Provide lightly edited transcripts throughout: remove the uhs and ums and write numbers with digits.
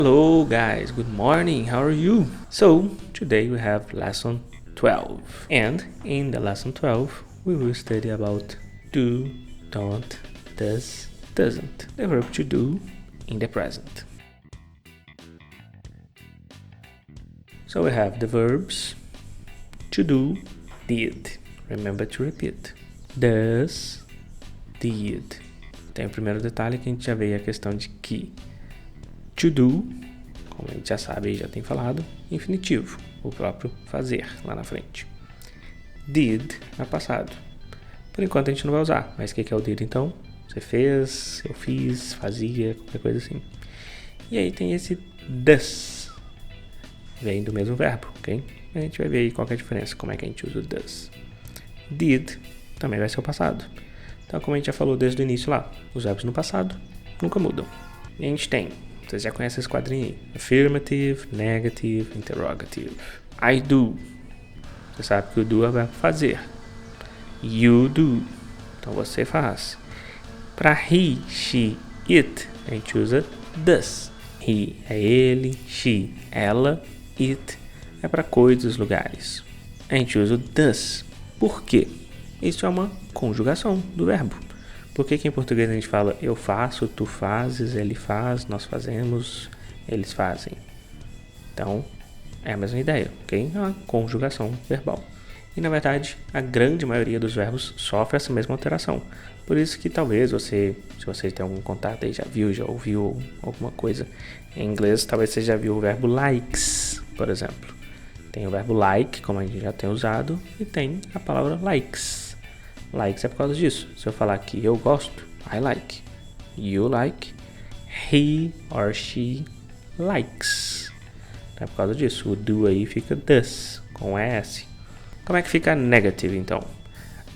Hello guys, good morning, how are you? So, today we have lesson 12. And in the lesson 12, we will study about do, don't, does, doesn't. The verb to do in the present. So we have the verbs to do, did. Remember to repeat. Does, did. Tem o primeiro detalhe que a gente já veio a questão de que to do, como a gente já sabe e já tem falado, infinitivo, o próprio fazer lá na frente. Did, no passado. Por enquanto a gente não vai usar, mas o que é o did então? Você fez, eu fiz, fazia, qualquer coisa assim. E aí tem esse does, vem do mesmo verbo, ok? A gente vai ver aí qual é a diferença, como é que a gente usa o does. Did também vai ser o passado. Então, como a gente já falou desde o início lá, os verbos no passado nunca mudam. E a gente tem, vocês já conhecem esse quadrinho aí, affirmative, negative, interrogative. I do. Você sabe que o do é o verbo fazer. You do. Então você faz. Para he, she, it, a gente usa does. He é ele, she, ela, it é para coisas, lugares. A gente usa o does. Por quê? Isso é uma conjugação do verbo. Por que em português a gente fala eu faço, tu fazes, ele faz, nós fazemos, eles fazem? Então, é a mesma ideia, ok? É uma conjugação verbal. E, na verdade, a grande maioria dos verbos sofre essa mesma alteração. Por isso que talvez você, se você tem algum contato aí, já viu, já ouviu alguma coisa em inglês, talvez você já viu o verbo likes, por exemplo. Tem o verbo like, como a gente já tem usado, e tem a palavra likes. Likes é por causa disso. Se eu falar que eu gosto, I like. You like. He or she likes. É por causa disso. O do aí fica does, com S. Como é que fica negative, então?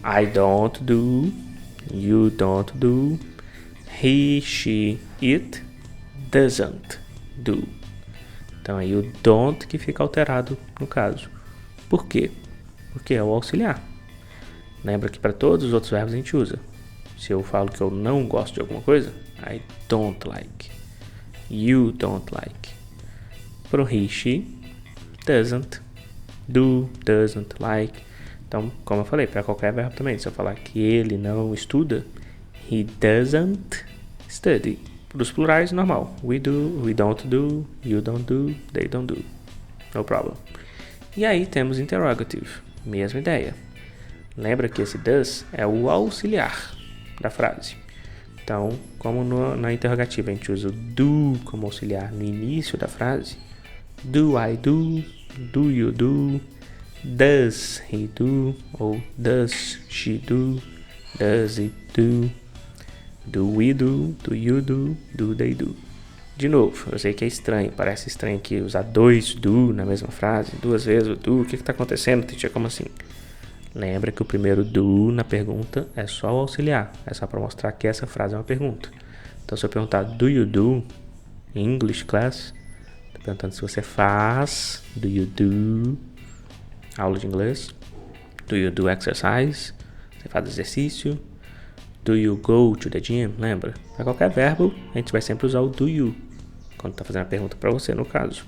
I don't do. You don't do. He, she, it doesn't do. Então aí o don't que fica alterado no caso. Por quê? Porque é o auxiliar. Lembra que para todos os outros verbos a gente usa. Se eu falo que eu não gosto de alguma coisa, I don't like. You don't like. Para o he, she, doesn't, do, doesn't, like. Então, como eu falei, para qualquer verbo também. Se eu falar que ele não estuda, he doesn't study. Para os plurais, normal. We do, we don't do, you don't do, they don't do. No problem. E aí temos interrogative. Mesma ideia. Lembra que esse does é o auxiliar da frase. Então, como na interrogativa a gente usa o do como auxiliar no início da frase, do I do you do, does he do, ou does she does it do we do you do they do. De novo, eu sei que é estranho, parece estranho aqui usar dois do na mesma frase, duas vezes o do, o que está acontecendo, teacher, como assim? Lembra que o primeiro do na pergunta é só o auxiliar. É só para mostrar que essa frase é uma pergunta. Então, se eu perguntar do you do in English class, estou perguntando se você faz. Do you do aula de inglês? Do you do exercise? Você faz exercício? Do you go to the gym? Lembra? Para qualquer verbo, a gente vai sempre usar o do you quando está fazendo a pergunta para você, no caso.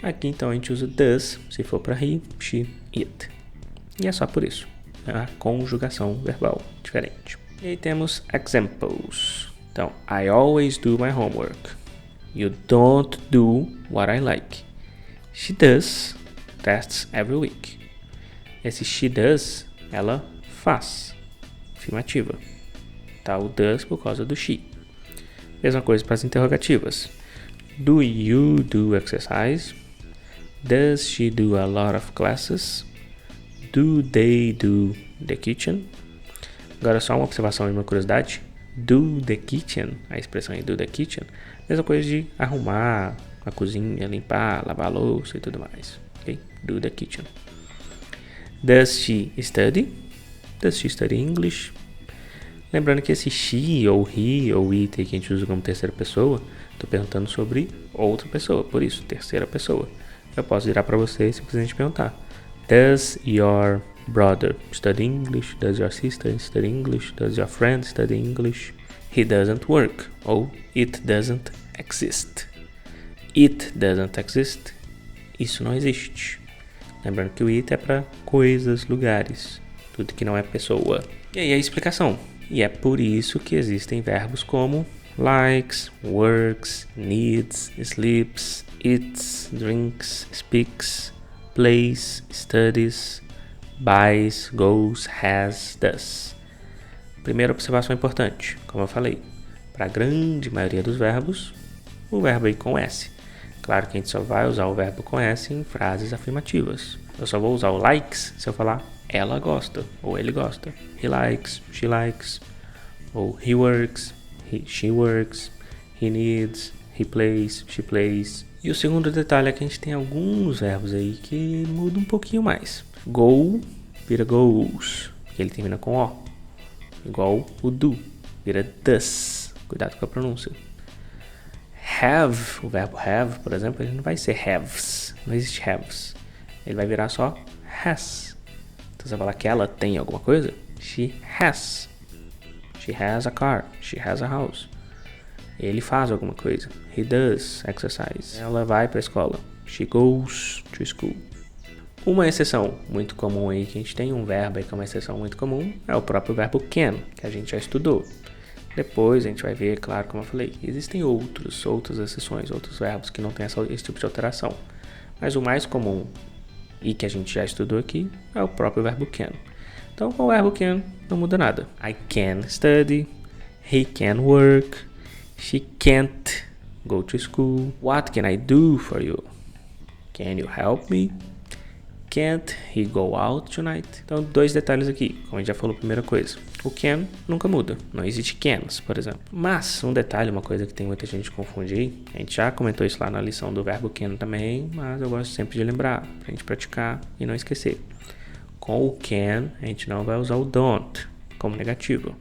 Aqui, então, a gente usa does se for para he, she, it. E é só por isso. É a conjugação verbal diferente. E aí temos examples. Então, I always do my homework. You don't do what I like. She does tests every week. Esse she does, ela faz. Afirmativa. Tá o does por causa do she. Mesma coisa para as interrogativas. Do you do exercise? Does she do a lot of classes? Do they do the kitchen? Agora só uma observação e uma curiosidade. Do the kitchen, a expressão aí do the kitchen, mesma coisa de arrumar a cozinha, limpar, lavar a louça e tudo mais. Okay? Do the kitchen. Does she study? Does she study English? Lembrando que esse she, ou he, ou it que a gente usa como terceira pessoa, estou perguntando sobre outra pessoa, por isso, terceira pessoa. Eu posso virar para você e simplesmente perguntar. Does your brother study English? Does your sister study English? Does your friend study English? He doesn't work. Ou it doesn't exist. It doesn't exist. Isso não existe. Lembrando que o it é para coisas, lugares, tudo que não é pessoa. E aí a explicação. E é por isso que existem verbos como likes, works, needs, sleeps, eats, drinks, speaks, plays, studies, buys, goes, has, does. Primeira observação importante, como eu falei, para a grande maioria dos verbos, o verbo aí com S. Claro que a gente só vai usar o verbo com S em frases afirmativas. Eu só vou usar o likes se eu falar ela gosta ou ele gosta. He likes, she likes, ou he works, she works, he needs, he plays, she plays. E o segundo detalhe é que a gente tem alguns verbos aí que mudam um pouquinho mais. Go vira goes, ele termina com O. Igual o do, vira does. Cuidado com a pronúncia. Have, o verbo have, por exemplo, ele não vai ser haves. Não existe haves. Ele vai virar só has. Então você vai falar que ela tem alguma coisa? She has. She has a car. She has a house. Ele faz alguma coisa. He does exercise. Ela vai para a escola. She goes to school. Uma exceção muito comum aí, que a gente tem um verbo aí que é uma exceção muito comum, é o próprio verbo can, que a gente já estudou. Depois a gente vai ver, claro, como eu falei, existem outras exceções, outros verbos que não tem esse tipo de alteração. Mas o mais comum e que a gente já estudou aqui é o próprio verbo can. Então com o verbo can não muda nada. I can study, he can work, she can't go to school. What can I do for you? Can you help me? Can't he go out tonight? Então, 2 detalhes aqui, como a gente já falou, primeira coisa. O can nunca muda, não existe cans, por exemplo. Mas, um detalhe, uma coisa que tem muita gente confundir, a gente já comentou isso lá na lição do verbo can também, mas eu gosto sempre de lembrar, pra gente praticar e não esquecer. Com o can, a gente não vai usar o don't como negativo.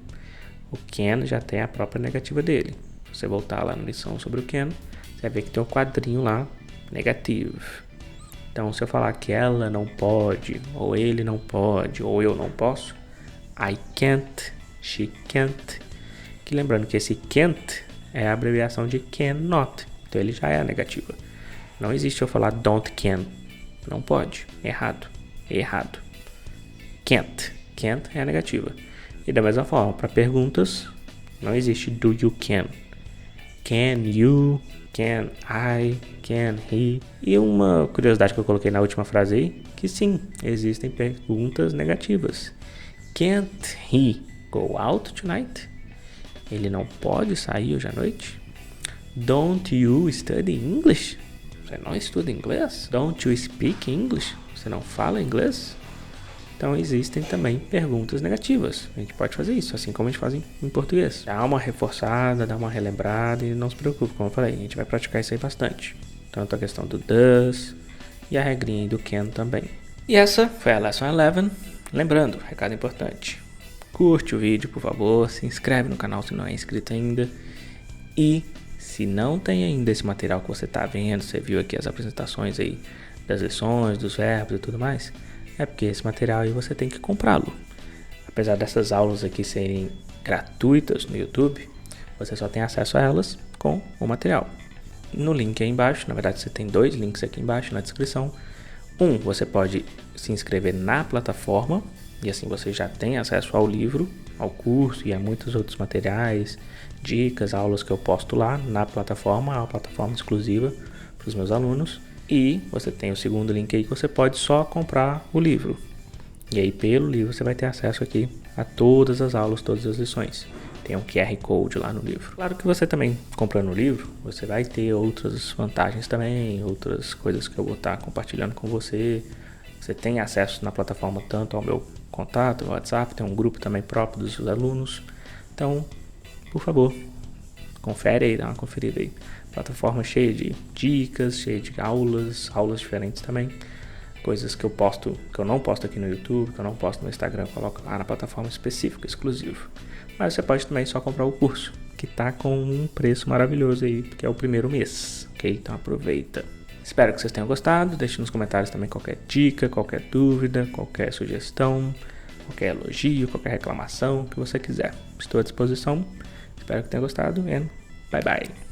O can já tem a própria negativa dele. Se você voltar lá na lição sobre o can, você vai ver que tem um quadrinho lá, negativo. Então, se eu falar que ela não pode, ou ele não pode, ou eu não posso, I can't, she can't. Que lembrando que esse can't é a abreviação de cannot. Então, ele já é a negativa. Não existe eu falar don't can. Não pode. Errado. Errado. Can't. Can't é a negativa. E da mesma forma, para perguntas, não existe do you can. Can you, can I, can he. E uma curiosidade que eu coloquei na última frase aí, que sim, existem perguntas negativas. Can't he go out tonight? Ele não pode sair hoje à noite? Don't you study English? Você não estuda inglês? Don't you speak English? Você não fala inglês? Então existem também perguntas negativas. A gente pode fazer isso, assim como a gente faz em português. Dá uma reforçada, dá uma relembrada e não se preocupe, como eu falei, a gente vai praticar isso aí bastante. Tanto a questão do does e a regrinha do can também. E essa foi a Lesson 11. Lembrando, recado importante, curte o vídeo, por favor, se inscreve no canal se não é inscrito ainda. E se não tem ainda esse material que você está vendo, você viu aqui as apresentações aí das lições, dos verbos e tudo mais, é porque esse material aí você tem que comprá-lo. Apesar dessas aulas aqui serem gratuitas no YouTube, você só tem acesso a elas com o material. No link aí embaixo, na verdade você tem 2 links aqui embaixo na descrição. Você pode se inscrever na plataforma e assim você já tem acesso ao livro, ao curso e a muitos outros materiais, dicas, aulas que eu posto lá na plataforma, é uma plataforma exclusiva para os meus alunos. E você tem o segundo link aí que você pode só comprar o livro. E aí pelo livro você vai ter acesso aqui a todas as aulas, todas as lições. Tem um QR Code lá no livro. Claro que você também comprando o livro, você vai ter outras vantagens também, outras coisas que eu vou estar compartilhando com você. Você tem acesso na plataforma tanto ao meu contato, no WhatsApp, tem um grupo também próprio dos alunos. Então, por favor, confere aí, dá uma conferida aí. Plataforma cheia de dicas, cheia de aulas diferentes também. Coisas que eu posto, que eu não posto aqui no YouTube, que eu não posto no Instagram, eu coloco lá na plataforma específica, exclusivo. Mas você pode também só comprar o curso, que tá com um preço maravilhoso aí, porque é o primeiro mês, ok? Então aproveita. Espero que vocês tenham gostado, deixe nos comentários também qualquer dica, qualquer dúvida, qualquer sugestão, qualquer elogio, qualquer reclamação que você quiser. Estou à disposição, espero que tenham gostado e bye bye.